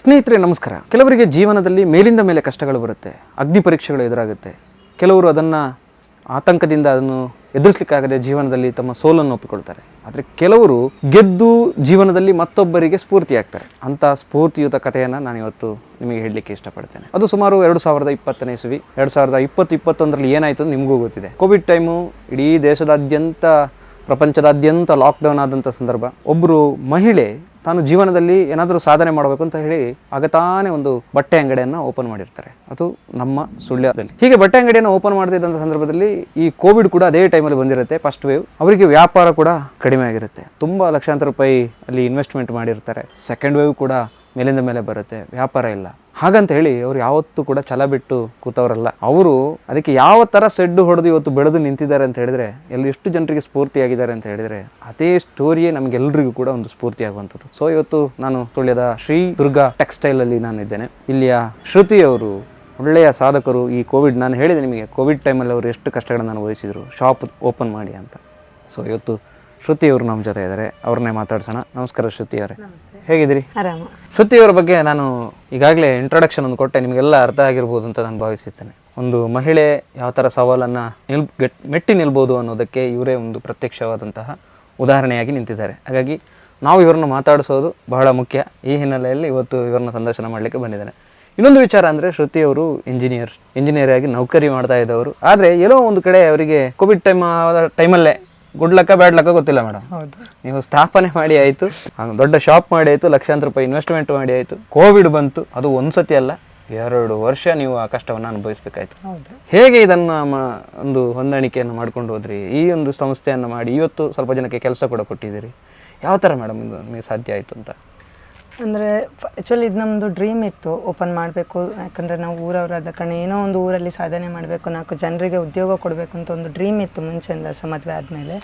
ಸ್ನೇಹಿತರೆ ನಮಸ್ಕಾರ. ಕೆಲವರಿಗೆ ಜೀವನದಲ್ಲಿ ಮೇಲಿಂದ ಮೇಲೆ ಕಷ್ಟಗಳು ಬರುತ್ತೆ, ಅಗ್ನಿ ಪರೀಕ್ಷೆಗಳು ಎದುರಾಗುತ್ತೆ. ಕೆಲವರು ಅದನ್ನು ಆತಂಕದಿಂದ ಅದನ್ನು ಎದುರಿಸಲಿಕ್ಕಾಗದೆ ಜೀವನದಲ್ಲಿ ತಮ್ಮ ಸೋಲನ್ನು ಒಪ್ಪಿಕೊಳ್ತಾರೆ. ಆದರೆ ಕೆಲವರು ಗೆದ್ದು ಜೀವನದಲ್ಲಿ ಮತ್ತೊಬ್ಬರಿಗೆ ಸ್ಫೂರ್ತಿಯಾಗ್ತಾರೆ. ಅಂಥ ಸ್ಫೂರ್ತಿಯುತ ಕಥೆಯನ್ನು ನಾನು ಇವತ್ತು ನಿಮಗೆ ಹೇಳಲಿಕ್ಕೆ ಇಷ್ಟಪಡ್ತೇನೆ. ಅದು ಸುಮಾರು 2020ನೇ ಇಸವಿ. 2020-21ರಲ್ಲಿ ಏನಾಯಿತು ಅಂತ ನಿಮಗೂ ಗೊತ್ತಿದೆ. ಕೋವಿಡ್ ಟೈಮು ಇಡೀ ದೇಶದಾದ್ಯಂತ ಪ್ರಪಂಚದಾದ್ಯಂತ ಲಾಕ್ಡೌನ್ ಆದಂಥ ಸಂದರ್ಭ. ಒಬ್ಬರು ಮಹಿಳೆ ತಾನು ಜೀವನದಲ್ಲಿ ಏನಾದರೂ ಸಾಧನೆ ಮಾಡಬೇಕು ಅಂತ ಹೇಳಿ ಆಗತಾನೆ ಒಂದು ಬಟ್ಟೆ ಅಂಗಡಿಯನ್ನು ಓಪನ್ ಮಾಡಿರ್ತಾರೆ. ಅದು ನಮ್ಮ ಸುಳ್ಯದಲ್ಲಿ. ಹೀಗೆ ಬಟ್ಟೆ ಅಂಗಡಿಯನ್ನು ಓಪನ್ ಮಾಡ್ತಿದ್ದಂಥ ಸಂದರ್ಭದಲ್ಲಿ ಈ ಕೋವಿಡ್ ಕೂಡ ಅದೇ ಟೈಮಲ್ಲಿ ಬಂದಿರುತ್ತೆ, ಫಸ್ಟ್ ವೇವ್. ಅವರಿಗೆ ವ್ಯಾಪಾರ ಕೂಡ ಕಡಿಮೆ ಆಗಿರುತ್ತೆ. ತುಂಬ ಲಕ್ಷಾಂತರ ರೂಪಾಯಿ ಅಲ್ಲಿ ಇನ್ವೆಸ್ಟ್ಮೆಂಟ್ ಮಾಡಿರ್ತಾರೆ. ಸೆಕೆಂಡ್ ವೇವ್ ಕೂಡ ಮೇಲಿಂದ ಮೇಲೆ ಬರುತ್ತೆ, ವ್ಯಾಪಾರ ಇಲ್ಲ. ಹಾಗಂತ ಹೇಳಿ ಅವ್ರು ಯಾವತ್ತೂ ಕೂಡ ಛಲ ಬಿಟ್ಟು ಕೂತವರಲ್ಲ. ಅವರು ಅದಕ್ಕೆ ಯಾವ ಥರ ಸೆಡ್ಡು ಹೊಡೆದು ಇವತ್ತು ಬೆಳೆದು ನಿಂತಿದ್ದಾರೆ ಅಂತ ಹೇಳಿದ್ರೆ, ಎಷ್ಟು ಜನರಿಗೆ ಸ್ಫೂರ್ತಿಯಾಗಿದ್ದಾರೆ ಅಂತ ಹೇಳಿದ್ರೆ, ಅದೇ ಸ್ಟೋರಿಯೇ ನಮಗೆಲ್ಲರಿಗೂ ಕೂಡ ಒಂದು ಸ್ಫೂರ್ತಿ ಆಗುವಂಥದ್ದು. ಸೊ ಇವತ್ತು ನಾನು ಸುಳ್ಯದ ಶ್ರೀ ದುರ್ಗಾ ಟೆಕ್ಸ್ಟೈಲ್ ಅಲ್ಲಿ ನಾನು ಇದ್ದೇನೆ. ಇಲ್ಲಿಯ ಶ್ರುತಿ ಅವರು ಒಳ್ಳೆಯ ಸಾಧಕರು. ಈ ಕೋವಿಡ್, ನಾನು ಹೇಳಿದೆ ನಿಮಗೆ, ಕೋವಿಡ್ ಟೈಮಲ್ಲಿ ಅವರು ಎಷ್ಟು ಕಷ್ಟಗಳನ್ನು ಅನುಭವಿಸಿದ್ರು ಶಾಪ್ ಓಪನ್ ಮಾಡಿ ಅಂತ. ಸೊ ಇವತ್ತು ಶ್ರುತಿ ಅವರು ನಮ್ಮ ಜೊತೆ ಇದ್ದಾರೆ, ಅವ್ರನ್ನೇ ಮಾತಾಡ್ಸೋಣ. ನಮಸ್ಕಾರ ಶ್ರುತಿ ಅವರೇ, ಹೇಗಿದ್ದೀರಿ? ಆರಾಮ. ಶ್ರುತಿ ಅವರ ಬಗ್ಗೆ ನಾನು ಈಗಾಗಲೇ ಇಂಟ್ರೊಡಕ್ಷನ್ ಒಂದು ಕೊಟ್ಟೆ, ನಿಮಗೆಲ್ಲ ಅರ್ಥ ಆಗಿರ್ಬೋದು ಅಂತ ನಾನು ಭಾವಿಸುತ್ತೇನೆ. ಒಂದು ಮಹಿಳೆ ಯಾವ ಥರ ಸವಾಲನ್ನು ಮೆಟ್ಟಿ ನಿಲ್ಬೋದು ಅನ್ನೋದಕ್ಕೆ ಇವರೇ ಒಂದು ಪ್ರತ್ಯಕ್ಷವಾದಂತಹ ಉದಾಹರಣೆಯಾಗಿ ನಿಂತಿದ್ದಾರೆ. ಹಾಗಾಗಿ ನಾವು ಇವರನ್ನು ಮಾತಾಡಿಸೋದು ಬಹಳ ಮುಖ್ಯ. ಈ ಹಿನ್ನೆಲೆಯಲ್ಲಿ ಇವತ್ತು ಇವರನ್ನ ಸಂದರ್ಶನ ಮಾಡಲಿಕ್ಕೆ ಬಂದಿದ್ದೇನೆ. ಇನ್ನೊಂದು ವಿಚಾರ ಅಂದರೆ, ಶ್ರುತಿ ಅವರು ಇಂಜಿನಿಯರ್ ಆಗಿ ನೌಕರಿ ಮಾಡ್ತಾ ಇದ್ದವರು. ಆದರೆ ಎಲ್ಲೋ ಒಂದು ಕಡೆ ಅವರಿಗೆ ಕೋವಿಡ್ ಟೈಮಲ್ಲೇ ಗುಡ್ ಲಕ್ಕ ಬ್ಯಾಡ್ ಲಕ್ಕ ಗೊತ್ತಿಲ್ಲ ಮೇಡಮ್, ನೀವು ಸ್ಥಾಪನೆ ಮಾಡಿ ಆಯಿತು, ದೊಡ್ಡ ಶಾಪ್ ಮಾಡಿ ಆಯಿತು, ಲಕ್ಷಾಂತರ ರೂಪಾಯಿ ಇನ್ವೆಸ್ಟ್ಮೆಂಟ್ ಮಾಡಿ ಆಯಿತು, ಕೋವಿಡ್ ಬಂತು. ಅದು ಒಂದು ಸತಿ ಅಲ್ಲ, 2 ವರ್ಷ ನೀವು ಆ ಕಷ್ಟವನ್ನು ಅನುಭವಿಸ್ಬೇಕಾಯ್ತು. ಹೇಗೆ ಇದನ್ನು ಒಂದು ಹೊಂದಾಣಿಕೆಯನ್ನು ಮಾಡ್ಕೊಂಡು ಹೋದ್ರಿ? ಈ ಒಂದು ಸಂಸ್ಥೆಯನ್ನು ಮಾಡಿ ಇವತ್ತು ಸ್ವಲ್ಪ ಜನಕ್ಕೆ ಕೆಲಸ ಕೂಡ ಕೊಟ್ಟಿದ್ದೀರಿ. ಯಾವ ಥರ ಮೇಡಮ್ ಇದು ನಿಮಗೆ ಸಾಧ್ಯ ಆಯಿತು ಅಂತ? ಅಂದರೆ ಆ್ಯಕ್ಚುಲಿ ಇದು ನಮ್ಮದು ಡ್ರೀಮ್ ಇತ್ತು, ಓಪನ್ ಮಾಡಬೇಕು. ಯಾಕಂದರೆ ನಾವು ಊರವರಾದ ಕಾರಣ ಏನೋ ಒಂದು ಊರಲ್ಲಿ ಸಾಧನೆ ಮಾಡಬೇಕು, 4 ಜನರಿಗೆ ಉದ್ಯೋಗ ಕೊಡಬೇಕು ಅಂತ ಒಂದು ಡ್ರೀಮ್ ಇತ್ತು ಮುಂಚೆಯಿಂದ, ಮದುವೆ ಆದಮೇಲೆ.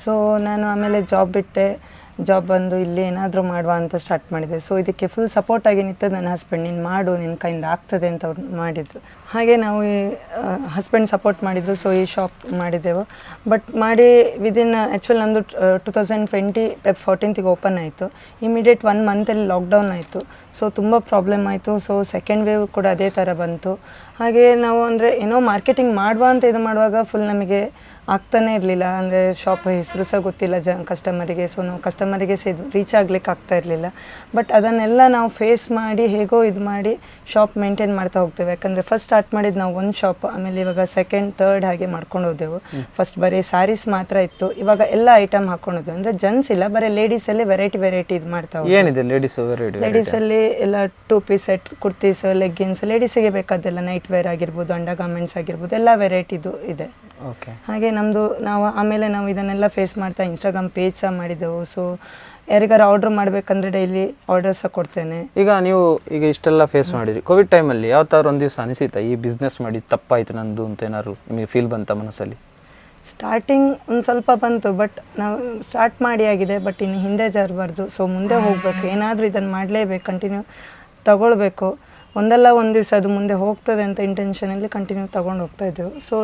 ಸೊ ನಾನು ಆಮೇಲೆ ಜಾಬ್ ಬಿಟ್ಟೆ. ಜಾಬ್ ಬಂದು ಇಲ್ಲಿ ಏನಾದರೂ ಮಾಡುವ ಅಂತ ಸ್ಟಾರ್ಟ್ ಮಾಡಿದೆ. ಸೊ ಇದಕ್ಕೆ ಫುಲ್ ಸಪೋರ್ಟಾಗಿ ನಿಂತದ್ದು ನನ್ನ ಹಸ್ಬೆಂಡ್. ನೀನು ಮಾಡು, ನಿನ್ನ ಕೈಯಿಂದ ಆಗ್ತದೆ ಅಂತ ಅವ್ರು ಮಾಡಿದರು. ಹಾಗೆ ನಾವು ಈ ಹಸ್ಬೆಂಡ್ ಸಪೋರ್ಟ್ ಮಾಡಿದರು. ಸೊ ಈ ಶಾಪ್ ಮಾಡಿದೆವು. ಬಟ್ ಮಾಡಿ ವಿದಿನ್ ಆ್ಯಕ್ಚುಲಿ ನಮ್ಮದು 2020 Feb 14th ಓಪನ್ ಆಯಿತು. ಇಮಿಡಿಯೇಟ್ 1 ಮಂತಲ್ಲಿ ಲಾಕ್ಡೌನ್ ಆಯಿತು. ಸೊ ತುಂಬ ಪ್ರಾಬ್ಲಮ್ ಆಯಿತು. ಸೊ ಸೆಕೆಂಡ್ ವೇವ್ ಕೂಡ ಅದೇ ಥರ ಬಂತು. ಹಾಗೆ ನಾವು ಅಂದರೆ ಏನೋ ಮಾರ್ಕೆಟಿಂಗ್ ಮಾಡುವ ಅಂತ ಇದು ಮಾಡುವಾಗ ಫುಲ್ ನಮಗೆ ಆಗ್ತಾನೇ ಇರಲಿಲ್ಲ. ಅಂದರೆ ಶಾಪ್ ಹೆಸರು ಸಹ ಗೊತ್ತಿಲ್ಲ ಕಸ್ಟಮರಿಗೆ. ಸೊ ನಾವು ಕಸ್ಟಮರಿಗೆ ರೀಚ್ ಆಗ್ಲಿಕ್ಕೆ ಆಗ್ತಾ ಇರಲಿಲ್ಲ. ಬಟ್ ಅದನ್ನೆಲ್ಲ ನಾವು ಫೇಸ್ ಮಾಡಿ ಹೇಗೋ ಇದು ಮಾಡಿ ಶಾಪ್ ಮೇಂಟೈನ್ ಮಾಡ್ತಾ ಹೋಗ್ತೇವೆ. ಯಾಕಂದರೆ ಫಸ್ಟ್ ಸ್ಟಾರ್ಟ್ ಮಾಡಿದ್ದು ನಾವು ಒಂದು ಶಾಪ್, ಆಮೇಲೆ ಇವಾಗ ಸೆಕೆಂಡ್ ಥರ್ಡ್ ಹಾಗೆ ಮಾಡ್ಕೊಂಡು ಹೋದೆವು. ಫಸ್ಟ್ ಬರೀ ಸ್ಯಾರೀಸ್ ಮಾತ್ರ ಇತ್ತು, ಇವಾಗ ಎಲ್ಲ ಐಟಮ್ ಹಾಕೊಂಡು ಹೋದೆವು. ಅಂದರೆ ಜೆಂಟ್ಸ್ ಇಲ್ಲ, ಬರೀ ಲೇಡೀಸಲ್ಲಿ ವೆರೈಟಿ ಇದು ಮಾಡ್ತಾ ಹೋಗ್ತೀವಿ. ಏನಿದೆ ಲೇಡೀಸಲ್ಲಿ ಎಲ್ಲ 2 ಪೀಸ್ ಸೆಟ್, ಕುರ್ತೀಸ್, ಲೆಗ್ಗಿನ್ಸ್, ಲೇಡೀಸಿಗೆ ಬೇಕಾದೆಲ್ಲ ನೈಟ್ ವೇರ್ ಆಗಿರ್ಬೋದು, ಅಂಡರ್ ಗಾರ್ಮೆಂಟ್ಸ್ ಆಗಿರ್ಬೋದು, ಎಲ್ಲ ವೆರೈಟಿದು ಇದೆ. ಹಾಗೆ ನಾವು ಆಮೇಲೆ ನಾವು ಇದನ್ನೆಲ್ಲ ಫೇಸ್ ಮಾಡ್ತಾ ಇನ್ಸ್ಟಾಗ್ರಾಮ್ ಪೇಜ್ ಸಹ ಮಾಡಿದೆವು. ಸೊ ಯಾರಿಗಾರು ಆರ್ಡರ್ ಮಾಡಬೇಕಂದ್ರೆ ಡೈಲಿ ಆರ್ಡರ್ ಸಹ ಕೊಡ್ತೇನೆ. ಈಗ ನೀವು ಇಷ್ಟೆಲ್ಲ ಫೇಸ್ ಮಾಡಿದ್ರಿ, ಕೋವಿಡ್ ಟೈಮಲ್ಲಿ ಯಾವ ಥರ ಒಂದು ದಿವಸ ಅನಿಸಿತಾ ಈ ಬಿಸ್ನೆಸ್ ಮಾಡಿ ತಪ್ಪಾಯಿತು ನಂದು ಅಂತ ಏನಾದ್ರು ನಿಮಗೆ ಫೀಲ್ ಬಂತ ಮನಸ್ಸಲ್ಲಿ? ಸ್ಟಾರ್ಟಿಂಗ್ ಒಂದು ಸ್ವಲ್ಪ ಬಂತು, ಬಟ್ ನಾವು ಸ್ಟಾರ್ಟ್ ಮಾಡಿ ಆಗಿದೆ. ಬಟ್ ಇನ್ನು ಹಿಂದೆ ಜರಬಾರ್ದು. ಸೊ ಮುಂದೆ ಹೋಗಬೇಕು, ಏನಾದರೂ ಇದನ್ನು ಮಾಡಲೇಬೇಕು, ಕಂಟಿನ್ಯೂ ತಗೊಳ್ಬೇಕು. ಒಂದಲ್ಲ ಒಂದು ದಿವಸ ಅದು ಮುಂದೆ ಹೋಗ್ತದೆ ಅಂತ ಇಂಟೆನ್ಷನಲ್ಲಿ ಕಂಟಿನ್ಯೂ ತೊಗೊಂಡು ಹೋಗ್ತಾ ಇದ್ದೆವು. ಸೊ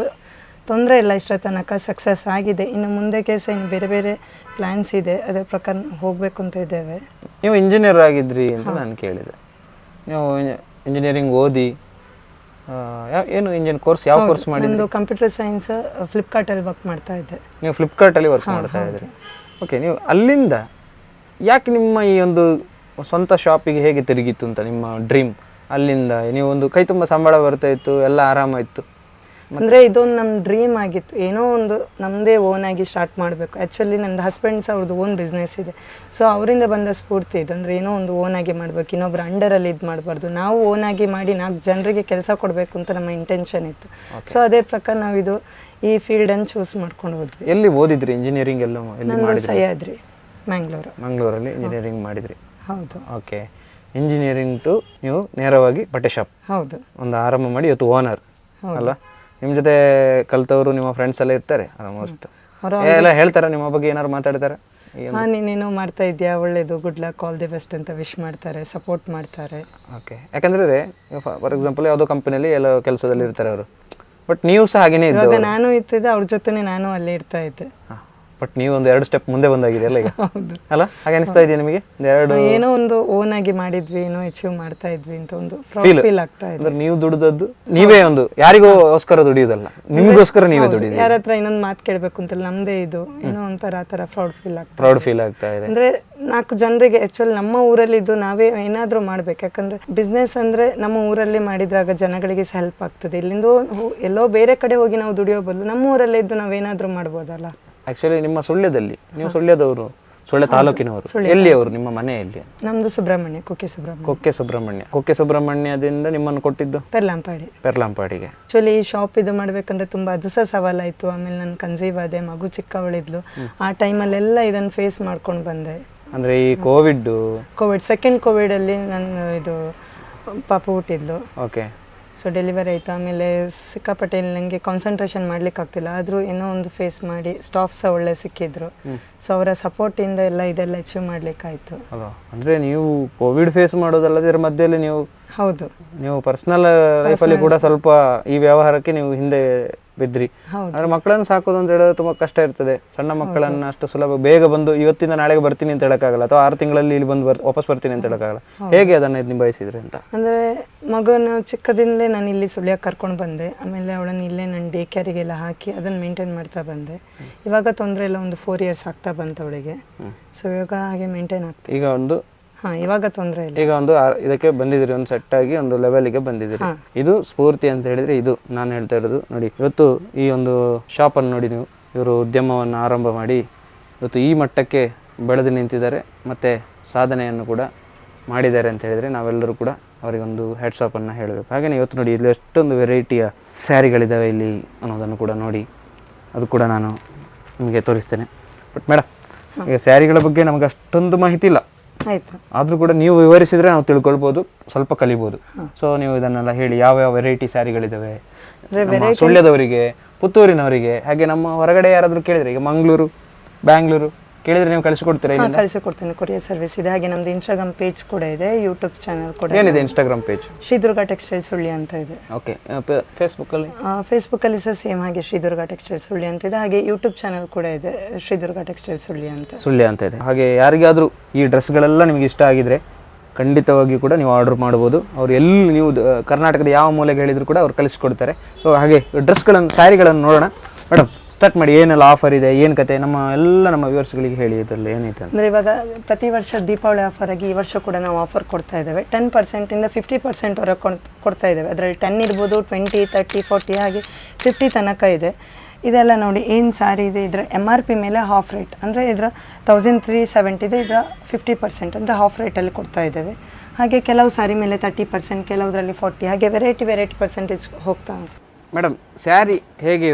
ತೊಂದರೆ ಇಲ್ಲ, ಇಷ್ಟರ ತನಕ ಸಕ್ಸಸ್ ಆಗಿದೆ. ಇನ್ನು ಮುಂದಕ್ಕೆ ಸಹ ಇನ್ನು ಬೇರೆ ಬೇರೆ ಪ್ಲ್ಯಾನ್ಸ್ ಇದೆ, ಅದರ ಪ್ರಕಾರ ಹೋಗಬೇಕು ಅಂತ ಇದ್ದೇವೆ. ನೀವು ಇಂಜಿನಿಯರ್ ಆಗಿದ್ರಿ ಅಂತ ನಾನು ಕೇಳಿದೆ. ನೀವು ಇಂಜಿನಿಯರಿಂಗ್ ಓದಿ ಏನು ಇಂಜಿನ್ ಕೋರ್ಸ್, ಯಾವ ಕೋರ್ಸ್ ಮಾಡಿದ್ರಿ? ಒಂದು ಕಂಪ್ಯೂಟರ್ ಸೈನ್ಸ್, ಫ್ಲಿಪ್ಕಾರ್ಟಲ್ಲಿ ವರ್ಕ್ ಮಾಡ್ತಾ ಇದ್ದೆ. ನೀವು ಫ್ಲಿಪ್ಕಾರ್ಟಲ್ಲಿ ವರ್ಕ್ ಮಾಡ್ತಾ ಇದ್ರಿ. ಓಕೆ, ನೀವು ಅಲ್ಲಿಂದ ಯಾಕೆ ನಿಮ್ಮ ಈ ಒಂದು ಸ್ವಂತ ಶಾಪಿಗೆ ಹೇಗೆ ತಿರುಗಿತ್ತು ಅಂತ ನಿಮ್ಮ ಡ್ರೀಮ್? ಅಲ್ಲಿಂದ ನೀವು ಒಂದು ಕೈ ತುಂಬ ಸಂಬಳ ಬರ್ತಾ ಇತ್ತು, ಎಲ್ಲ ಆರಾಮಾಯಿತು. ಅಂದರೆ ಇದೊಂದು ನಮ್ಮ ಡ್ರೀಮ್ ಆಗಿತ್ತು, ಏನೋ ಒಂದು ನಮ್ಮದೇ ಓನಾಗಿ ಸ್ಟಾರ್ಟ್ ಮಾಡಬೇಕು. ಆ್ಯಕ್ಚುಲಿ ನನ್ನ ಹಸ್ಬೆಂಡ್ಸ್ ಅವ್ರದ್ದು ಓನ್ ಬಿಸ್ನೆಸ್ ಇದೆ. ಸೊ ಅವರಿಂದ ಬಂದ ಸ್ಫೂರ್ತಿ ಇದು. ಅಂದರೆ ಏನೋ ಒಂದು ಓನಾಗಿ ಮಾಡಬೇಕು, ಇನ್ನೊಬ್ರು ಅಂಡರಲ್ಲಿ ಇದು ಮಾಡಬಾರ್ದು, ನಾವು ಓನಾಗಿ ಮಾಡಿ 4 ಜನರಿಗೆ ಕೆಲಸ ಕೊಡಬೇಕು ಅಂತ ನಮ್ಮ ಇಂಟೆನ್ಷನ್ ಇತ್ತು. ಸೊ ಅದೇ ಪ್ರಕಾರ ನಾವು ಈ ಫೀಲ್ಡನ್ನು ಚೂಸ್ ಮಾಡ್ಕೊಂಡು ಹೋದ್ವಿ. ಎಲ್ಲಿ ಓದಿದ್ರಿ ಇಂಜಿನಿಯರಿಂಗ್? ಎಲ್ಲ ನಾನು ಸಹ್ಯಾದ್ರಿ, ಮಂಗಳೂರಲ್ಲಿ ಇಂಜಿನಿಯರಿಂಗ್ ಮಾಡಿದ್ರಿ. ಹೌದು. ಓಕೆ, ಇಂಜಿನಿಯರಿಂಗ್ ಟು ನೀವು ನೇರವಾಗಿ ಬಟ್ಟೆ ಶಾಪ್ ಹೌದು ಒಂದು ಆರಂಭ ಮಾಡಿ ಇವತ್ತು ಓನರ್ ಅಲ್ಲ? ನಿಮ್ಮ ಜೊತೆ ಕಲ್ತವರು ನಿಮ್ಮ ಫ್ರೆಂಡ್ಸ್ ಎಲ್ಲ ಇರ್ತಾರೆ ಆಲ್ಮೋಸ್ಟ್, ಎಲ್ಲ ಹೇಳ್ತಾರೆ ನಿಮ್ಮ ಬಗ್ಗೆ, ಏನಾದ್ರು ಮಾತಾಡ್ತಾರೆ? ನೀನೇನೋ ಮಾಡ್ತಾ ಇದೆಯಾ, ಒಳ್ಳೇದು, good luck, all the best ಅಂತ ವಿಶ್ ಮಾಡ್ತಾರೆ, ಸಪೋರ್ಟ್ ಮಾಡ್ತಾರೆ. ಓಕೆ, ಯಾಕಂದ್ರೆ ಫಾರ್ ಎಕ್ಸಾಂಪಲ್ ಯಾವುದೋ ಕಂಪನಿಯಲ್ಲಿ ಎಲ್ಲ ಕೆಲಸದಲ್ಲಿ ಇರ್ತಾರೆ ಅವರು, ಬಟ್ ನೀವು ಸಹ ಹಾಗೇನೇ ಇದ್ದಾಗ ನಾನು ಇರ್ತಿದ್ದೆ ಅವ್ರ ಜೊತೆನೆ, ನಾನು ಅಲ್ಲೇ ಇರ್ತಾ ಇದ್ದೆ. ಬಟ್ ನೀವು ಒಂದು 2 ಸ್ಟೆಪ್ ಮುಂದೆ ಬಂದಾಗಿದೆ ಅಲ್ಲ ಈಗ, ಅಲ್ಲ ಹಾಗೆ ಅನಿಸ್ತಾ ಇದೆಯಾ ನಿಮಗೆ? ಏನೋ ಒಂದು ಓನ್ ಆಗಿ ಮಾಡಿದ್ವಿ, ಏನೋ ಅಚೀವ್ ಮಾಡ್ತಾ ಇದ್ವಿ ಅಂತ ಒಂದು ಫೀಲ್ ಆಗ್ತಾ ಇದೆ. ಅಂದ್ರೆ ನೀವು ದುಡಿದದ್ದು ನೀವೇ, ಒಂದು ಯಾರಿಗೋಸ್ಕರ ದುಡಿಯೋದಲ್ಲ, ನಿಮಗೋಸ್ಕರ ನೀವೇ ದುಡಿದ್ರಿ. ಯಾರ ಹತ್ರ ಇನ್ನೊಂದು ಮಾತು ಕೇಳಬೇಕು ಅಂತ ನಮ್ದೇ ಇದು ಏನೋ ಒಂಥರ ಆ ಥರ ಪ್ರೌಡ್ ಫೀಲ್ ಆಗ್ತಾ ಇದೆ. ಅಂದ್ರೆ 4 ಜನರಿಗೆ ಆಕ್ಚುಲಿ ನಮ್ಮ ಊರಲ್ಲಿ ಇದ್ದು ನಾವೇ ಏನಾದರೂ ಮಾಡ್ಬೇಕು. ಯಾಕಂದ್ರೆ ಬಿಸ್ನೆಸ್ ಅಂದ್ರೆ ನಮ್ಮ ಊರಲ್ಲಿ ಮಾಡಿದ್ರಾಗ ಜನಗಳಿಗೆ ಹೆಲ್ಪ್ ಆಗ್ತದೆ. ಇಲ್ಲಿಂದ ಎಲ್ಲೋ ಬೇರೆ ಕಡೆ ಹೋಗಿ ನಾವು ದುಡಿಯೋ ಬದಲು ನಮ್ಮ ಊರಲ್ಲೇ ಇದ್ದು ನಾವೇನಾದ್ರೂ ಮಾಡ್ಬೋದಲ್ಲ. ಆಕ್ಚುಲಿ ನಿಮ್ಮ ಸುಳ್ಯದಲ್ಲಿ, ನೀವು ಸುಳ್ಯದವರು, ಸುಳ್ಯ ತಾಲೂಕಿನವರು, ಎಲ್ಲಿ ಅವರು ನಿಮ್ಮ ಮನೆ ಎಲ್ಲಿ? ನಮ್ದು ಸುಬ್ರಹ್ಮಣ್ಯ, ಕುಕ್ಕೆ ಸುಬ್ರಹ್ಮಣ್ಯ. ಕುಕ್ಕೆ ಸುಬ್ರಹ್ಮಣ್ಯದಿಂದ ನಿಮ್ಮನ್ನು ಕೊಟ್ಟಿದ್ದು ಪೆರ್ಲಾಂಪಾಡಿಗೆ. ಆಕ್ಚುಲಿ ಈ ಶಾಪ್ ಇದು ಮಾಡ್ಬೇಕಂದ್ರೆ ತುಂಬಾ ಅದು ಸಹ ಸವಾಲಾಯ್ತು. ಆಮೇಲೆ ನಾನು ಕನ್ಸೀವ್ ಆದೆ, ಮಗು ಚಿಕ್ಕವಳಿದ್ಲು. ಆ ಟೈಮಲ್ಲೆಲ್ಲ ಇದನ್ನು ಫೇಸ್ ಮಾಡ್ಕೊಂಡು ಬಂದೆ. ಅಂದ್ರೆ ಈ ಕೋವಿಡ್ ಸೆಕೆಂಡ್ ಕೋವಿಡ್ ಅಲ್ಲಿ ನನ್ನ ಇದು ಪಾಪ ಹುಟ್ಟಿದ್ಲು. ಓಕೆ. ಸೊ ಡೆಲಿವರಿ ಆಯಿತು. ಆಮೇಲೆ ಸಿಕ್ಕಾಪಟ್ಟೆ ನನಗೆ ಕಾನ್ಸಂಟ್ರೇಷನ್ ಮಾಡ್ಲಿಕ್ಕೆ ಆಗ್ತಿಲ್ಲ. ಆದರೂ ಏನೋ ಒಂದು ಫೇಸ್ ಮಾಡಿ ಸ್ಟಾಫ್ ಸಹ ಒಳ್ಳೆ ಸಿಕ್ಕಿದ್ರು. ಸೊ ಅವರ ಸಪೋರ್ಟಿಂದ ಇದೆಲ್ಲ ಅಚೀವ್ ಮಾಡ್ಲಿಕ್ಕಾಯ್ತು. ಅಂದ್ರೆ ನೀವು ಕೋವಿಡ್ ಫೇಸ್ ಮಾಡೋದಲ್ಲದೆ ಇದರ ಮಧ್ಯದಲ್ಲಿ ನೀವು ಪರ್ಸನಲ್ ಲೈಫಲ್ಲಿ ಕೂಡ ಸ್ವಲ್ಪ ಈ ವ್ಯವಹಾರಕ್ಕೆ ನೀವು ಹಿಂದೆ ಬಿದ್ರಿ. ಅಂದ್ರೆ ಮಕ್ಕಳನ್ನು ಸಾಕೋದು ಅಂತ ಹೇಳಿದ್ರೆ ತುಂಬಾ ಕಷ್ಟ ಇರ್ತದೆ. ಸಣ್ಣ ಮಕ್ಕಳನ್ನ ಅಷ್ಟು ಸುಲಭ ಬೇಗ ಬಂದು ಇವತ್ತಿಂದ ನಾಳೆಗೆ ಬರ್ತೀನಿ ಅಂತ ಹೇಳಕ್ಕಾಗಲ್ಲ, ಅಥವಾ 6 ತಿಂಗಳಲ್ಲಿ ಇಲ್ಲಿ ಬಂದು ವಾಪಸ್ ಬರ್ತೀನಿ ಅಂತ ಹೇಳಕ್ಕಾಗಲ್ಲ. ಹೇಗೆ ಅದನ್ನ ನಿಭಾಯಿಸಿದ್ರಿ ಅಂತ? ಅಂದ್ರೆ ಮಗನ ಚಿಕ್ಕದಿಂದಲೇ ನಾನು ಇಲ್ಲಿ ಸುಳ್ಯ ಕರ್ಕೊಂಡು ಬಂದೆ. ಆಮೇಲೆ ಅವಳನ್ನು ಇಲ್ಲೇ ನಾನು ಡೇ ಕ್ಯಾರಿಗೆಲ್ಲ ಹಾಕಿ ಅದನ್ನ ಮೇಂಟೈನ್ ಮಾಡ್ತಾ ಬಂದೆ. ಇವಾಗ ತೊಂದರೆ ಇಲ್ಲ, ಒಂದು 4 ಇಯರ್ಸ್ ಆಗ್ತಾ ಬಂತು ಅವಳಿಗೆ. ಸೊ ಇವಾಗ ಹಾಗೆ ಮೇಂಟೈನ್ ಆಗ್ತದೆ. ಇವಾಗ ತೊಂದರೆ ಇಲ್ಲ. ಈಗ ಒಂದು ಇದಕ್ಕೆ ಬಂದಿದ್ದೀರಿ, ಒಂದು ಸೆಟ್ ಆಗಿ ಒಂದು ಲೆವೆಲ್ಗೆ ಬಂದಿದ್ದೀರಿ. ಇದು ಸ್ಫೂರ್ತಿ ಅಂತ ಹೇಳಿದ್ರೆ ಇದು ನಾನು ಹೇಳ್ತಾ ಇರೋದು. ನೋಡಿ, ಇವತ್ತು ಈ ಒಂದು ಶಾಪ್ ಅನ್ನು ನೋಡಿ, ನೀವು ಇವರು ಉದ್ಯಮವನ್ನು ಆರಂಭ ಮಾಡಿ ಇವತ್ತು ಈ ಮಟ್ಟಕ್ಕೆ ಬೆಳೆದು ನಿಂತಿದ್ದಾರೆ, ಮತ್ತೆ ಸಾಧನೆಯನ್ನು ಕೂಡ ಮಾಡಿದ್ದಾರೆ ಅಂತ ಹೇಳಿದ್ರೆ ನಾವೆಲ್ಲರೂ ಕೂಡ ಅವರಿಗೊಂದು ಹೆಡ್ಸ್ ಆಫ್ ಅನ್ನು ಹೇಳಬೇಕು. ಹಾಗೆಯೇ ಇವತ್ತು ನೋಡಿ, ಇಲ್ಲಿ ಎಷ್ಟೊಂದು ವೆರೈಟಿಯ ಸ್ಯಾರಿಗಳಿದ್ದಾವೆ ಇಲ್ಲಿ ಅನ್ನೋದನ್ನು ಕೂಡ ನೋಡಿ, ಅದು ಕೂಡ ನಾನು ನಿಮಗೆ ತೋರಿಸ್ತೇನೆ. ಬಟ್ ಮೇಡಮ್, ಈಗ ಸ್ಯಾರಿಗಳ ಬಗ್ಗೆ ನಮಗೆ ಅಷ್ಟೊಂದು ಮಾಹಿತಿ ಇಲ್ಲ, ಆದ್ರೂ ಕೂಡ ನೀವು ವಿವರಿಸಿದ್ರೆ ನಾವು ತಿಳ್ಕೊಳ್ಬಹುದು, ಸ್ವಲ್ಪ ಕಲಿಬಹುದು. ಸೊ ನೀವು ಇದನ್ನೆಲ್ಲ ಹೇಳಿ, ಯಾವ ವೆರೈಟಿ ಸ್ಯಾರಿಗಳಿದಾವೆ ಸುಳ್ಯದವರಿಗೆ, ಪುತ್ತೂರಿನವರಿಗೆ, ಹಾಗೆ ನಮ್ಮ ಹೊರಗಡೆ ಯಾರಾದ್ರೂ ಕೇಳಿದ್ರೆ, ಈಗ ಮಂಗಳೂರು, ಬ್ಯಾಂಗ್ಳೂರು ಕೇಳಿದ್ರೆ ನೀವು ಕಳಿಸಿಕೊಡ್ತೀರಾ? ಕಳಿಸಿಕೊಡ್ತೇನೆ, ಕೊರಿಯರ್ ಸರ್ವಿಸ್ ಇದೆ. ಹಾಗೆ ನಮ್ದು ಇನ್ಸ್ಟಾಗ್ರಾಮ್ ಪೇಜ್ ಕೂಡ ಇದೆ, ಯೂಟ್ಯೂಬ್ ಚಾನಲ್ ಕೂಡ ಏನಿದೆ. Instagram page Sridurga textile Sullia ಅಂತ ಇದೆ. ಓಕೆ. ಫೇಸ್ಬುಕ್ ಅಲ್ಲಿ ಸಹ ಸೇಮ್ ಹಾಗೆ ಶ್ರೀದುರ್ಗ ಟೆಕ್ಸ್ಟೈಲ್ ಸುಳ್ಯ ಅಂತ ಇದೆ. ಹಾಗೆ ಯೂಟ್ಯೂಬ್ ಚಾನಲ್ ಕೂಡ ಇದೆ, ಶ್ರೀದುರ್ಗ ಟೆಕ್ಸ್ಟೈಲ್ ಸುಳ್ಯ ಅಂತ ಇದೆ. ಹಾಗೆ ಯಾರಿಗಾದ್ರೂ ಈ ಡ್ರೆಸ್ಗಳೆಲ್ಲ ನಿಮಗೆ ಇಷ್ಟ ಆಗಿದ್ರೆ ಖಂಡಿತವಾಗಿಯೂ ಕೂಡ ನೀವು ಆರ್ಡರ್ ಮಾಡ್ಬೋದು. ಅವ್ರು ಎಲ್ಲಿ ನೀವು ಕರ್ನಾಟಕದ ಯಾವ ಮೂಲೆಗೆ ಹೇಳಿದ್ರು ಕೂಡ ಅವ್ರು ಕಳಿಸ್ಕೊಡ್ತಾರೆ. ಸೊ ಹಾಗೆ ಡ್ರೆಸ್ಗಳನ್ನು, ಸ್ಯಾರಿಗಳನ್ನು ನೋಡೋಣ. ಮೇಡಮ್, ಸ್ಟಾರ್ಟ್ ಮಾಡಿ. ಏನೆಲ್ಲ ಆಫರ್ ಇದೆ, ಏನು ಕತೆ, ನಮ್ಮ ವ್ಯೂವರ್ಸ್ಗಳಿಗೆ ಹೇಳಿ. ಇದರಲ್ಲಿ ಏನೈತೆ ಅಂದರೆ ಇವಾಗ ಪ್ರತಿ ವರ್ಷ ದೀಪಾವಳಿ ಆಫರ್ ಆಗಿ ಈ ವರ್ಷ ಕೂಡ ನಾವು ಆಫರ್ ಕೊಡ್ತಾ ಇದ್ದೇವೆ. 10% 50% ವರೆಗೆ ಕೊಡ್ತಾ ಇದ್ದೇವೆ. ಅದರಲ್ಲಿ 10 ಇರ್ಬೋದು, 20, 30, 40 ಹಾಗೆ 50 ತನಕ ಇದೆ. ಇದೆಲ್ಲ ನೋಡಿ, ಏನು ಸ್ಯಾರಿ ಇದೆ, ಇದರ MRP ಮೇಲೆ ಹಾಫ್ ರೇಟ್, ಅಂದರೆ ಇದರ 1370 ಇದೆ, ಇದರ 50% ಅಂದರೆ ಹಾಫ್ ರೇಟಲ್ಲಿ ಕೊಡ್ತಾ ಇದ್ದೇವೆ. ಹಾಗೆ ಕೆಲವು ಸ್ಯಾರಿ ಮೇಲೆ 30%, ಕೆಲವುದರಲ್ಲಿ 40, ಹಾಗೆ ವೆರೈಟಿ ಪರ್ಸೆಂಟೇಜ್ ಹೋಗ್ತಾ ಉಂಟು. ಮೇಡಮ್, ಸ್ಯಾರಿ ಹೇಗೆ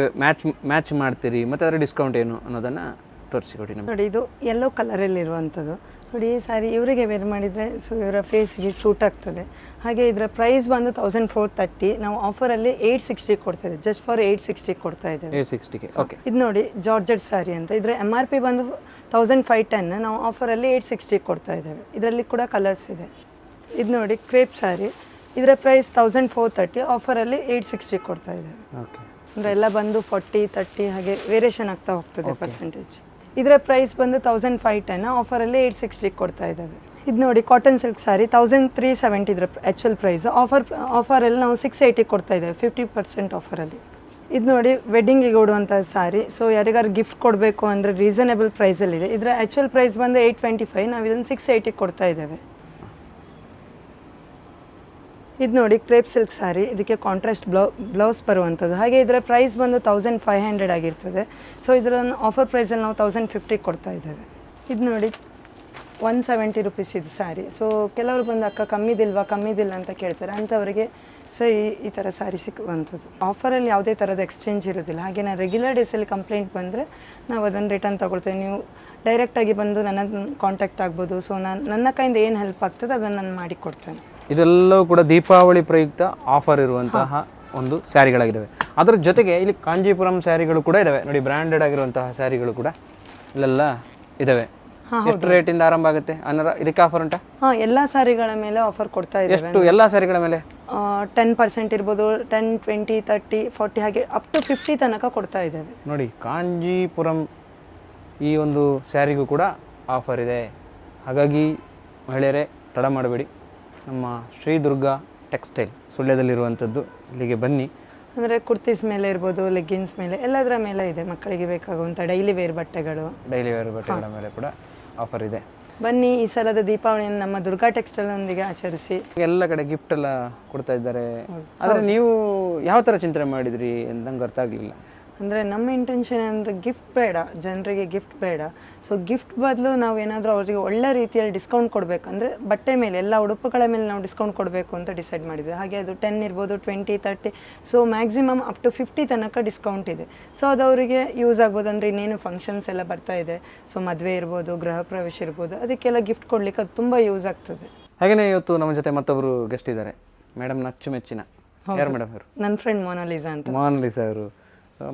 ಮ್ಯಾಚ್ ಮಾಡ್ತೀರಿ, ಮತ್ತು ಅದರ ಡಿಸ್ಕೌಂಟ್ ಏನು ಅನ್ನೋದನ್ನು ತೋರಿಸಿಕೊಡಿ ನಮಗೆ. ನೋಡಿ, ಇದು ಯೆಲ್ಲೋ ಕಲರಲ್ಲಿರುವಂಥದ್ದು. ನೋಡಿ, ಈ ಸ್ಯಾರಿ ಇವರಿಗೆ ವೇರ್ ಮಾಡಿದರೆ ಸೊ ಇವರ ಫೇಸ್ಗೆ ಸೂಟ್ ಆಗ್ತದೆ. ಹಾಗೆ ಇದರ ಪ್ರೈಸ್ ಬಂದು 1430. ನಾವು ಆಫರಲ್ಲಿ 860 ಕೊಡ್ತಾ ಇದ್ದೇವೆ, ಜಸ್ಟ್ ಫಾರ್ 860 ಕೊಡ್ತಾ ಇದ್ದೇವೆ. 860ಗೆ. ಓಕೆ. ಇದು ನೋಡಿ, ಜಾರ್ಜೆಟ್ ಸ್ಯಾರಿ ಅಂತ. ಇದರ MRP ಬಂದು 1510, ನಾವು ಆಫರಲ್ಲಿ 860 ಕೊಡ್ತಾ ಇದ್ದೇವೆ. ಇದರಲ್ಲಿ ಕೂಡ ಕಲರ್ಸ್ ಇದೆ. ಇದು ನೋಡಿ, ಕ್ರೇಪ್ ಸ್ಯಾರಿ. ಇದರ ಪ್ರೈಸ್ 1430, ಆಫರಲ್ಲಿ 860 ಕೊಡ್ತಾ ಇದ್ದೇವೆ. ಓಕೆ. ಅಂದರೆ ಎಲ್ಲ ಬಂದು 40, 30 ಹಾಗೆ ವೇರಿಯೇಷನ್ ಆಗ್ತಾ ಹೋಗ್ತದೆ ಪರ್ಸೆಂಟೇಜ್. ಇದರ ಪ್ರೈಸ್ ಬಂದು 1510, ಆಫರಲ್ಲಿ 860 ಕೊಡ್ತಾ ಇದ್ದೇವೆ. ಇದು ನೋಡಿ, ಕಾಟನ್ ಸಿಲ್ಕ್ ಸ್ಯಾರಿ 1370 ಇದರ ಆ್ಯಕ್ಚುಯಲ್ ಪ್ರೈಸ್. ಆಫರಲ್ಲಿ ನಾವು 680 ಕೊಡ್ತಾ ಇದ್ದೇವೆ, 50% ಆಫರಲ್ಲಿ. ಇದು ನೋಡಿ, ವೆಡ್ಡಿಂಗಿಗೆ ಉಡುವಂಥ ಸ್ಯಾರಿ. ಸೊ ಯಾರಿಗಾರು ಗಿಫ್ಟ್ ಕೊಡಬೇಕು ಅಂದರೆ ರೀಸನೇಬಲ್ ಪ್ರೈಸಲ್ಲಿದೆ. ಇದರ ಆ್ಯಕ್ಚುಯಲ್ ಪ್ರೈಸ್ ಬಂದು 825, ನಾವು ಇದನ್ನು 680 ಕೊಡ್ತಾ ಇದ್ದೇವೆ. ಇದು ನೋಡಿ, ಕ್ರೇಪ್ ಸಿಲ್ಕ್ ಸ್ಯಾರಿ. ಇದಕ್ಕೆ ಕಾಂಟ್ರಾಸ್ಟ್ ಬ್ಲೌಸ್ ಬರುವಂಥದ್ದು. ಹಾಗೆ ಇದರ ಪ್ರೈಸ್ ಬಂದು 1500 ಆಗಿರ್ತದೆ. ಸೊ ಇದರ ಆಫರ್ ಪ್ರೈಸಲ್ಲಿ ನಾವು 1050 ಕೊಡ್ತಾ ಇದ್ದೇವೆ. ಇದು ನೋಡಿ, 170 ರುಪೀಸ್ ಇದು ಸ್ಯಾರಿ. ಸೊ ಕೆಲವರು ಬಂದು ಅಕ್ಕ ಕಮ್ಮಿದಿಲ್ಲ ಅಂತ ಕೇಳ್ತಾರೆ, ಅಂಥವರಿಗೆ ಸೊ ಈ ಥರ ಸ್ಯಾರಿ ಸಿಕ್ಕುವಂಥದ್ದು. ಆಫರಲ್ಲಿ ಯಾವುದೇ ಥರದ ಎಕ್ಸ್ಚೇಂಜ್ ಇರೋದಿಲ್ಲ. ಹಾಗೆ ನಾನು ರೆಗ್ಯುಲರ್ ಡೇಸಲ್ಲಿ ಕಂಪ್ಲೇಂಟ್ ಬಂದರೆ ನಾವು ಅದನ್ನು ರಿಟರ್ನ್ ತೊಗೊಳ್ತೇವೆ. ನೀವು ಡೈರೆಕ್ಟಾಗಿ ಬಂದು ನನ್ನ ಕಾಂಟ್ಯಾಕ್ಟ್ ಆಗ್ಬೋದು. ಸೊ ನನ್ನ ಕೈಯಿಂದ ಏನು ಹೆಲ್ಪ್ ಆಗ್ತದೆ ಅದನ್ನು ನಾನು ಮಾಡಿಕೊಡ್ತೇನೆ. ಇದೆಲ್ಲವೂ ಕೂಡ ದೀಪಾವಳಿ ಪ್ರಯುಕ್ತ ಆಫರ್ ಇರುವಂತಹ ಒಂದು ಸ್ಯಾರಿಗಳಾಗಿದ್ದಾವೆ. ಅದರ ಜೊತೆಗೆ ಇಲ್ಲಿ ಕಾಂಜೀಪುರಂ ಸ್ಯಾರಿಗಳು ಕೂಡ ಇದ್ದಾವೆ ನೋಡಿ, ಬ್ರ್ಯಾಂಡೆಡ್ ಆಗಿರುವಂತಹ ಸ್ಯಾರಿಗಳು ಕೂಡ ಇಲ್ಲೆಲ್ಲ ಇದ್ದಾವೆ. ಎಷ್ಟು ರೇಟಿಂದ ಆರಂಭ ಆಗುತ್ತೆ ಅನ್ನೋ ಇದಕ್ಕೆ ಆಫರ್ ಉಂಟಾ? ಎಲ್ಲ ಸ್ಯಾರಿಗಳ ಮೇಲೆ ಆಫರ್ ಕೊಡ್ತಾ ಇದ್ದೇವೆ. ಎಷ್ಟು ಎಲ್ಲ ಸ್ಯಾರಿಗಳ ಮೇಲೆ? 10% ಇರ್ಬೋದು, 10, 20, 30, 40 ಹಾಗೆ ಅಪ್ ಟು 50 ತನಕ ಕೊಡ್ತಾ ಇದ್ದೇವೆ. ನೋಡಿ, ಕಾಂಜೀಪುರಂ ಈ ಒಂದು ಸ್ಯಾರಿಗೂ ಕೂಡ ಆಫರ್ ಇದೆ. ಹಾಗಾಗಿ ಮಹಿಳೆಯರೇ ತಡ ಮಾಡಬೇಡಿ, ನಮ್ಮ ಶ್ರೀ ದುರ್ಗಾ ಟೆಕ್ಸ್ಟೈಲ್ ಸುಳ್ಯದಲ್ಲಿರುವಂಥದ್ದು, ಇಲ್ಲಿಗೆ ಬನ್ನಿ. ಅಂದರೆ ಕುರ್ತೀಸ್ ಮೇಲೆ ಇರ್ಬೋದು, ಲೆಗ್ಗಿನ್ಸ್ ಮೇಲೆ ಎಲ್ಲದರ ಮೇಲೆ ಇದೆ. ಮಕ್ಕಳಿಗೆ ಬೇಕಾಗುವಂಥ ಡೈಲಿ ವೇರ್ ಬಟ್ಟೆಗಳು, ಡೈಲಿ ವೇರ್ ಬಟ್ಟೆಗಳ ಮೇಲೆ ಕೂಡ ಆಫರ್ ಇದೆ. ಬನ್ನಿ ಈ ಸಲದ ದೀಪಾವಳಿಯನ್ನು ನಮ್ಮ ದುರ್ಗಾ ಟೆಕ್ಸ್ಟೈಲ್ನೊಂದಿಗೆ ಆಚರಿಸಿ. ಎಲ್ಲ ಕಡೆ ಗಿಫ್ಟ್ ಎಲ್ಲ ಕೊಡ್ತಾ ಇದ್ದಾರೆ. ಆದರೆ ನೀವು ಯಾವ ಥರ ಚಿಂತನೆ ಮಾಡಿದ್ರಿ ಅಂತ ನಂಗೆ ಅರ್ಥ ಆಗಲಿಲ್ಲ. ಅಂದರೆ ನಮ್ಮ ಇಂಟೆನ್ಷನ್ ಅಂದರೆ ಗಿಫ್ಟ್ ಬೇಡ, ಜನರಿಗೆ ಗಿಫ್ಟ್ ಬೇಡ. ಸೊ ಗಿಫ್ಟ್ ಬದಲು ನಾವು ಏನಾದರೂ ಅವರಿಗೆ ಒಳ್ಳೆ ರೀತಿಯಲ್ಲಿ ಡಿಸ್ಕೌಂಟ್ ಕೊಡಬೇಕು. ಅಂದರೆ ಬಟ್ಟೆ ಮೇಲೆ, ಎಲ್ಲ ಉಡುಪುಗಳ ಮೇಲೆ ನಾವು ಡಿಸ್ಕೌಂಟ್ ಕೊಡಬೇಕು ಅಂತ ಡಿಸೈಡ್ ಮಾಡಿದ್ವಿ. ಹಾಗೆ ಅದು 10 ಇರ್ಬೋದು, 20, 30, ಸೊ ಮ್ಯಾಕ್ಸಿಮಮ್ ಅಪ್ ಟು 50 ತನಕ ಡಿಸ್ಕೌಂಟ್ ಇದೆ. ಸೊ ಅದು ಅವರಿಗೆ ಯೂಸ್ ಆಗ್ಬೋದು. ಅಂದರೆ ಇನ್ನೇನು ಫಂಕ್ಷನ್ಸ್ ಎಲ್ಲ ಬರ್ತಾ ಇದೆ, ಸೊ ಮದುವೆ ಇರ್ಬೋದು, ಗೃಹ ಪ್ರವೇಶ ಇರ್ಬೋದು, ಅದಕ್ಕೆಲ್ಲ ಗಿಫ್ಟ್ ಕೊಡ್ಲಿಕ್ಕೆ ಅದು ತುಂಬ ಯೂಸ್ ಆಗ್ತದೆ. ಹಾಗೆಯೇ ಇವತ್ತು ನಮ್ಮ ಜೊತೆ ಮತ್ತೊಬ್ಬರು ಗೆಸ್ಟ್ ಇದ್ದಾರೆ, ಮೇಡಮ್ ಅಚ್ಚುಮೆಚ್ಚಿನ. ಯಾರು ಮೇಡಮ್ ಅವರು? ನನ್ನ ಫ್ರೆಂಡ್ ಮೊನಾಲಿಸಾ ಅಂತ. ಮೊನಾಲಿಸಾ ಅವರು.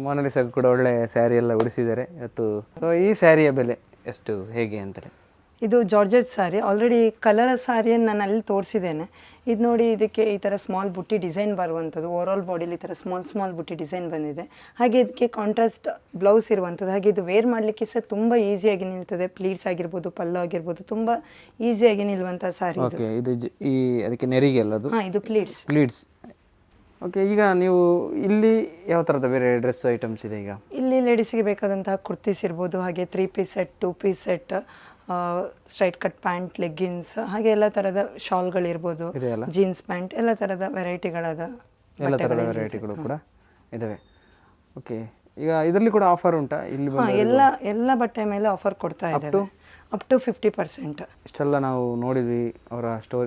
ಮೊನಾಲಿಸಾಗೂ ಕೂಡ ಒಳ್ಳೆ ಸ್ಯಾರಿ ಎಲ್ಲ ಉಡಿಸಿದ್ದಾರೆ ಇವತ್ತು. ಸೊ ಈ ಸ್ಯಾರಿಯ ಬೆಲೆ ಎಷ್ಟು, ಹೇಗೆ ಅಂತಲೇ? ಇದು ಜಾರ್ಜೆಟ್ ಸ್ಯಾರಿ. ಆಲ್ರೆಡಿ ಕಲರ್ ಸ್ಯಾರಿಯನ್ನು ನಾನು ಅಲ್ಲಿ ತೋರಿಸಿದ್ದೇನೆ. ಇದು ನೋಡಿ, ಇದಕ್ಕೆ ಈ ಥರ ಸ್ಮಾಲ್ ಬುಟ್ಟಿ ಡಿಸೈನ್ ಬರುವಂಥದ್ದು. ಓವರಾಲ್ ಬಾಡಿಲಿ ಈ ಥರ ಸ್ಮಾಲ್ ಬುಟ್ಟಿ ಡಿಸೈನ್ ಬಂದಿದೆ. ಹಾಗೆ ಇದಕ್ಕೆ ಕಾಂಟ್ರಾಸ್ಟ್ ಬ್ಲೌಸ್ ಇರುವಂಥದ್ದು. ಹಾಗೆ ಇದು ವೇರ್ ಮಾಡಲಿಕ್ಕೆ ಸಹ ತುಂಬ ಈಸಿಯಾಗಿ ನಿಲ್ತದೆ. ಪ್ಲೀಟ್ಸ್ ಆಗಿರ್ಬೋದು, ಪಲ್ಲು ಆಗಿರ್ಬೋದು, ತುಂಬ ಈಸಿಯಾಗಿ ನಿಲ್ಲುವಂಥ ಸ್ಯಾರಿ. ಓಕೆ, ಇದು ಈ ಅದಕ್ಕೆ ನೆರಿಗೆ ಅಲ್ಲದು? ಹಾಂ, ಇದು ಪ್ಲೀಟ್ಸ್. ಓಕೆ, ಈಗ ನೀವು ಇಲ್ಲಿ ಯಾವ ಥರದ ಬೇರೆ ಡ್ರೆಸ್ ಐಟಮ್ಸ್ ಇದೆ? ಈಗ ಇಲ್ಲಿ ಲೇಡೀಸಿಗೆ ಬೇಕಾದಂತಹ ಕುರ್ತೀಸ್ ಇರ್ಬೋದು, ಹಾಗೆ 3 piece set, 2 piece set, straight cut pant, leggings, ಹಾಗೆ ಎಲ್ಲ ಥರದ ಶಾಲ್ಗಳಿರ್ಬೋದು, ಜೀನ್ಸ್ ಪ್ಯಾಂಟ್, ಎಲ್ಲ ಥರದ ವೆರೈಟಿಗಳಾದ ಎಲ್ಲ ಥರದ ವೆರೈಟಿಗಳು ಕೂಡ ಇದ್ದಾವೆ. ಓಕೆ, ಈಗ ಇದರಲ್ಲಿ ಕೂಡ ಆಫರ್ ಉಂಟಾ? ಇಲ್ಲಿ ಎಲ್ಲ ಬಟ್ಟೆ ಮೇಲೆ ಆಫರ್ ಕೊಡ್ತಾ ಇದ್ದಾರೆ, ಅಪ್ ಟು 50%. ಇಷ್ಟೆಲ್ಲ ನಾವು ನೋಡಿದ್ವಿ,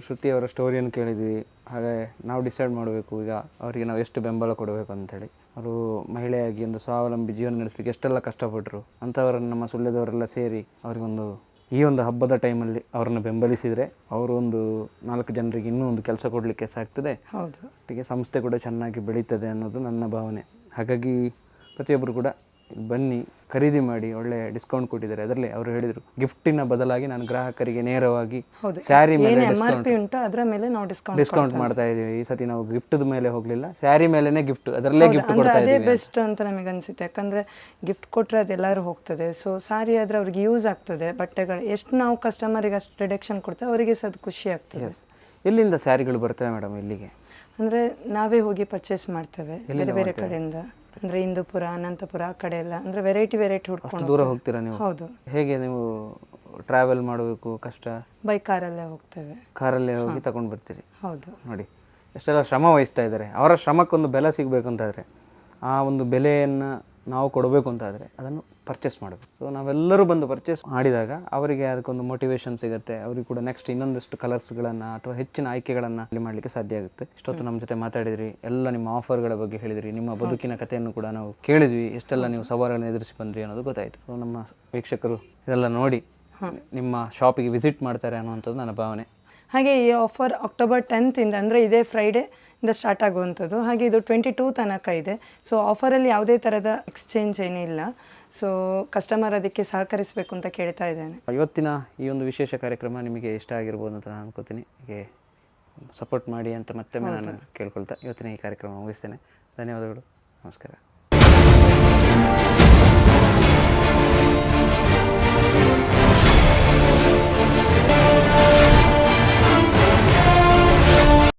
ಶ್ರುತಿ ಅವರ ಸ್ಟೋರಿಯನ್ನು ಕೇಳಿದ್ವಿ. ಹಾಗೆ ನಾವು ಡಿಸೈಡ್ ಮಾಡಬೇಕು ಈಗ ಅವರಿಗೆ ನಾವು ಎಷ್ಟು ಬೆಂಬಲ ಕೊಡಬೇಕು ಅಂಥೇಳಿ. ಅವರು ಮಹಿಳೆಯಾಗಿ ಒಂದು ಸ್ವಾವಲಂಬಿ ಜೀವನ ನಡೆಸಲಿಕ್ಕೆ ಎಷ್ಟೆಲ್ಲ ಕಷ್ಟಪಟ್ಟರು. ಅಂಥವರನ್ನು ನಮ್ಮ ಸುಳ್ಯದವರೆಲ್ಲ ಸೇರಿ ಅವರಿಗೊಂದು ಈ ಒಂದು ಹಬ್ಬದ ಟೈಮಲ್ಲಿ ಅವರನ್ನು ಬೆಂಬಲಿಸಿದರೆ ಅವರು ಒಂದು 4 ಜನರಿಗೆ ಇನ್ನೂ ಒಂದು ಕೆಲಸ ಕೊಡಲಿಕ್ಕೆ ಸಾಗ್ತದೆ. ಹೌದು, ಒಟ್ಟಿಗೆ ಸಂಸ್ಥೆ ಕೂಡ ಚೆನ್ನಾಗಿ ಬೆಳೀತದೆ ಅನ್ನೋದು ನನ್ನ ಭಾವನೆ. ಹಾಗಾಗಿ ಪ್ರತಿಯೊಬ್ಬರು ಕೂಡ ಬನ್ನಿ, ಖರೀದಿ ಮಾಡಿ. ಒಳ್ಳೆ ಡಿಸ್ಕೌಂಟ್ ಕೊಟ್ಟಿದ್ದಾರೆ. ಅದರಲ್ಲಿ ಅವರು ಹೇಳಿದರು, ಗಿಫ್ಟಿನ ಬದಲಾಗಿ ನಾನು ಗ್ರಾಹಕರಿಗೆ ನೇರವಾಗಿ ಸ್ಯಾರಿ ಮೇಲೆ ಡಿಸ್ಕೌಂಟ್ ಮಾಡ್ತಾ ಇದ್ದೀವಿ. ಈ ಸತಿ ನಾವು ಗಿಫ್ಟ್ ಮೇಲೆ ಹೋಗಲಿಲ್ಲ, ಸ್ಯಾರಿ ಮೇಲೆನೇ ಗಿಫ್ಟ್, ಅದರಲ್ಲೇ ಗಿಫ್ಟ್ ಕೊಡ್ತಾ ಇದ್ದೀವಿ. ಅದೇ ಬೆಸ್ಟ್ ಅಂತ ನಮಗೆ ಅನಿಸುತ್ತೆ. ಯಾಕಂದರೆ ಗಿಫ್ಟ್ ಕೊಟ್ಟರೆ ಅದೆಲ್ಲರೂ ಹೋಗ್ತದೆ. ಸೊ ಸ್ಯಾರಿ ಆದರೆ ಅವ್ರಿಗೆ ಯೂಸ್ ಆಗ್ತದೆ. ಬಟ್ಟೆಗಳು ಎಷ್ಟು ನಾವು ಕಸ್ಟಮರಿಗೆ ಅಷ್ಟು ರಿಡಕ್ಷನ್ ಕೊಡ್ತೇವೆ, ಅವರಿಗೆ ಸಹ ಅದು ಖುಷಿ ಆಗ್ತದೆ. ಎಲ್ಲಿಂದ ಸ್ಯಾರಿಗಳು ಬರ್ತವೆ ಮೇಡಮ್ ಇಲ್ಲಿಗೆ? ಅಂದರೆ ನಾವೇ ಹೋಗಿ ಪರ್ಚೇಸ್ ಮಾಡ್ತೇವೆ ಬೇರೆ ಬೇರೆ ಕಡೆಯಿಂದ. ಅಂದರೆ ಇಂದುಪುರ, ಅನಂತಪುರ, ಆ ಕಡೆ ಎಲ್ಲ. ಅಂದರೆ ವೆರೈಟಿ ಹುಡ್ಕೊಂಡು ದೂರ ಹೋಗ್ತೀರಾ ನೀವು? ಹೌದು. ಹೇಗೆ ನೀವು ಟ್ರಾವೆಲ್ ಮಾಡಬೇಕು? ಕಷ್ಟ? ಬೈ ಕಾರಲ್ಲೇ ಹೋಗ್ತೇವೆ. ಕಾರಲ್ಲೇ ಹೋಗಿ ತಗೊಂಡು ಬರ್ತೀರಿ? ಹೌದು. ನೋಡಿ ಎಷ್ಟೆಲ್ಲ ಶ್ರಮ ವಹಿಸ್ತಾ ಇದ್ದಾರೆ. ಅವರ ಶ್ರಮಕ್ಕೊಂದು ಬೆಲೆ ಸಿಗಬೇಕು ಅಂತಾದರೆ, ಆ ಒಂದು ಬೆಲೆಯನ್ನು ನಾವು ಕೊಡಬೇಕು ಅಂತಾದರೆ ಅದನ್ನು ಪರ್ಚೇಸ್ ಮಾಡಬೇಕು. ಸೊ ನಾವೆಲ್ಲರೂ ಬಂದು ಪರ್ಚೇಸ್ ಮಾಡಿದಾಗ ಅವರಿಗೆ ಅದಕ್ಕೊಂದು ಮೋಟಿವೇಶನ್ ಸಿಗುತ್ತೆ. ಅವ್ರಿಗೆ ಕೂಡ ನೆಕ್ಸ್ಟ್ ಇನ್ನೊಂದಷ್ಟು ಕಲರ್ಸ್ಗಳನ್ನು ಅಥವಾ ಹೆಚ್ಚಿನ ಆಯ್ಕೆಗಳನ್ನು ಇಲ್ಲಿ ಮಾಡಲಿಕ್ಕೆ ಸಾಧ್ಯ ಆಗುತ್ತೆ. ಇಷ್ಟೊತ್ತು ನಮ್ಮ ಜೊತೆ ಮಾತಾಡಿದ್ರಿ, ಎಲ್ಲ ನಿಮ್ಮ ಆಫರ್ಗಳ ಬಗ್ಗೆ ಹೇಳಿದ್ರಿ, ನಿಮ್ಮ ಬದುಕಿನ ಕಥೆಯನ್ನು ಕೂಡ ನಾವು ಕೇಳಿದ್ವಿ. ಎಷ್ಟೆಲ್ಲ ನೀವು ಸವಾಲುಗಳನ್ನು ಎದುರಿಸಿ ಬಂದ್ರಿ ಅನ್ನೋದು ಗೊತ್ತಾಯಿತು. ಸೊ ನಮ್ಮ ವೀಕ್ಷಕರು ಇದೆಲ್ಲ ನೋಡಿ ನಿಮ್ಮ ಶಾಪಿಗೆ ವಿಸಿಟ್ ಮಾಡ್ತಾರೆ ಅನ್ನುವಂಥದ್ದು ನನ್ನ ಭಾವನೆ. ಹಾಗೆ ಈ ಆಫರ್ ಅಕ್ಟೋಬರ್ 10th ಅಂದರೆ ಇದೇ ಫ್ರೈಡೇ ಇಂದ ಸ್ಟಾರ್ಟ್ ಆಗುವಂಥದ್ದು. ಹಾಗೆ ಇದು 22 ತನಕ ಇದೆ. ಸೊ ಆಫರಲ್ಲಿ ಯಾವುದೇ ಥರದ ಎಕ್ಸ್ಚೇಂಜ್ ಏನಿಲ್ಲ. ಸೊ ಕಸ್ಟಮರ್ ಅದಕ್ಕೆ ಸಹಕರಿಸಬೇಕು ಅಂತ ಕೇಳ್ತಾ ಇದ್ದೇನೆ. ಇವತ್ತಿನ ಈ ಒಂದು ವಿಶೇಷ ಕಾರ್ಯಕ್ರಮ ನಿಮಗೆ ಇಷ್ಟ ಆಗಿರ್ಬೋದು ಅಂತ ನಾನು ಅನ್ಕೋತೀನಿ. ಹೀಗೆ ಸಪೋರ್ಟ್ ಮಾಡಿ ಅಂತ ಮತ್ತೊಮ್ಮೆ ನಾನು ಕೇಳ್ಕೊಳ್ತಾ ಇವತ್ತಿನ ಈ ಕಾರ್ಯಕ್ರಮ ಮುಗಿಸ್ತೇನೆ. ಧನ್ಯವಾದಗಳು, ನಮಸ್ಕಾರ.